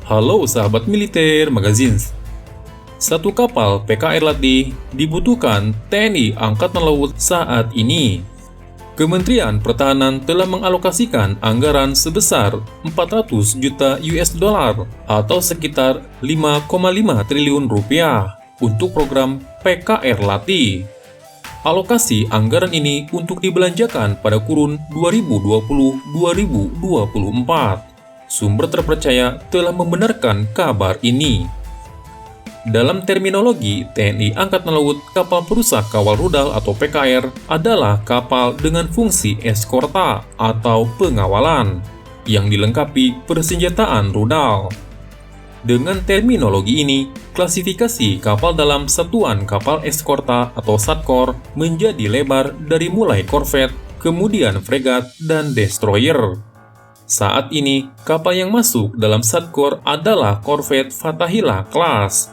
Halo sahabat militer magazines. Satu kapal PKR Latih dibutuhkan TNI Angkatan Laut saat ini. Kementerian Pertahanan telah mengalokasikan anggaran sebesar 400 juta US dollar atau sekitar 5,5 triliun rupiah untuk program PKR Latih. Alokasi anggaran ini untuk dibelanjakan pada kurun 2020-2024. Sumber terpercaya telah membenarkan kabar ini. Dalam terminologi TNI Angkatan Laut, kapal perusak kawal rudal atau PKR adalah kapal dengan fungsi eskorta atau pengawalan yang dilengkapi persenjataan rudal. Dengan terminologi ini, klasifikasi kapal dalam satuan kapal eskorta atau satkor menjadi lebar dari mulai korvet, kemudian fregat, dan destroyer. Saat ini, kapal yang masuk dalam satkor adalah korvet Fathahillah Class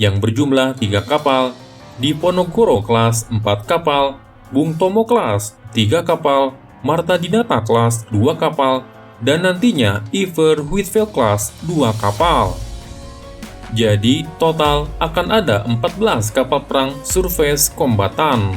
yang berjumlah 3 kapal, Diponegoro Class 4 kapal, Bung Tomo Class 3 kapal, Marta Dinata Class 2 kapal, dan nantinya Iver Huitfeldt Class 2 kapal. Jadi, total akan ada 14 kapal perang surface kombatan.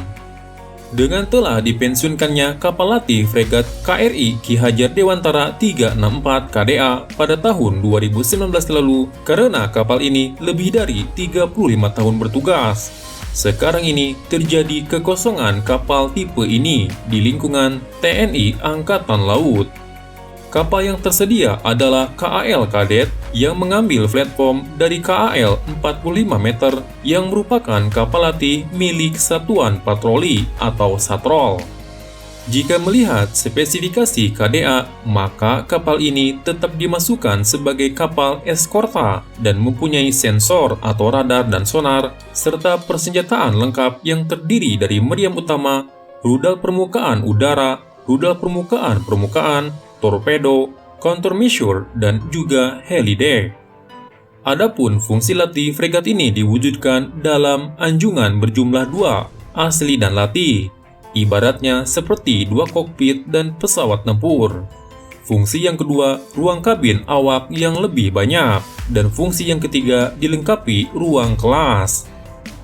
Dengan telah dipensiunkannya kapal latih fregat KRI Ki Hajar Dewantara 364 KDA pada tahun 2019 lalu karena kapal ini lebih dari 35 tahun bertugas. Sekarang ini terjadi kekosongan kapal tipe ini di lingkungan TNI Angkatan Laut. Kapal yang tersedia adalah KAL Kadet yang mengambil platform dari KAL 45 meter yang merupakan kapal latih milik Satuan Patroli atau Satrol. Jika melihat spesifikasi KDA, maka kapal ini tetap dimasukkan sebagai kapal eskorta dan mempunyai sensor atau radar dan sonar, serta persenjataan lengkap yang terdiri dari meriam utama, rudal permukaan udara, rudal permukaan, torpedo, countermeasure, dan juga helideck. Adapun fungsi latih fregat ini diwujudkan dalam anjungan berjumlah 2, asli dan latih, ibaratnya seperti 2 kokpit dan pesawat tempur. Fungsi yang kedua, ruang kabin awak yang lebih banyak, dan fungsi yang ketiga dilengkapi ruang kelas.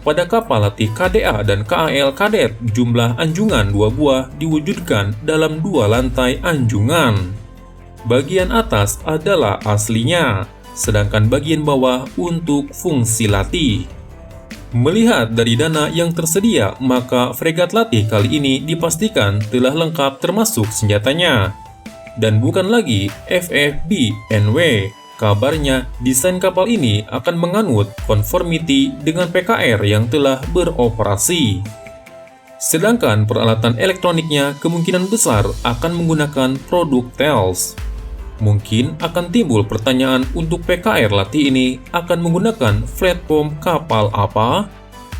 Pada kapal latih KDA dan KAL Kadet, jumlah anjungan 2 buah diwujudkan dalam 2 lantai anjungan. Bagian atas adalah aslinya, sedangkan bagian bawah untuk fungsi latih. Melihat dari dana yang tersedia, maka fregat latih kali ini dipastikan telah lengkap termasuk senjatanya. Dan bukan lagi FFB-NW. Kabarnya, desain kapal ini akan menganut conformity dengan PKR yang telah beroperasi. Sedangkan peralatan elektroniknya kemungkinan besar akan menggunakan produk TELS. Mungkin akan timbul pertanyaan untuk PKR latih ini akan menggunakan platform kapal apa?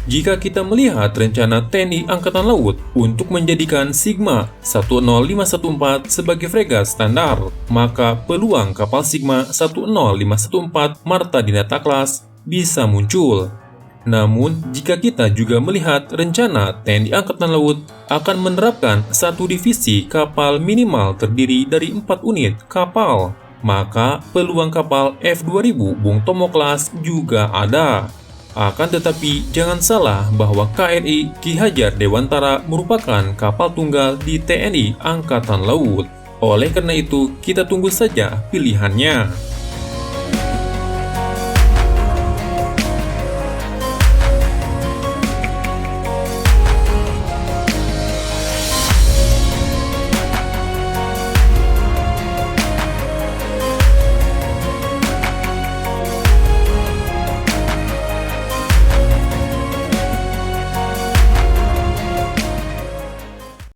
Jika kita melihat rencana TNI Angkatan Laut untuk menjadikan Sigma 10514 sebagai fregat standar, maka peluang kapal Sigma 10514 Marta Dinata Class bisa muncul. Namun, jika kita juga melihat rencana TNI Angkatan Laut akan menerapkan satu divisi kapal minimal terdiri dari 4 unit kapal, maka peluang kapal F2000 Bung Tomo Class juga ada. Akan tetapi, jangan salah bahwa KRI Ki Hajar Dewantara merupakan kapal tunggal di TNI Angkatan Laut. Oleh karena itu, kita tunggu saja pilihannya.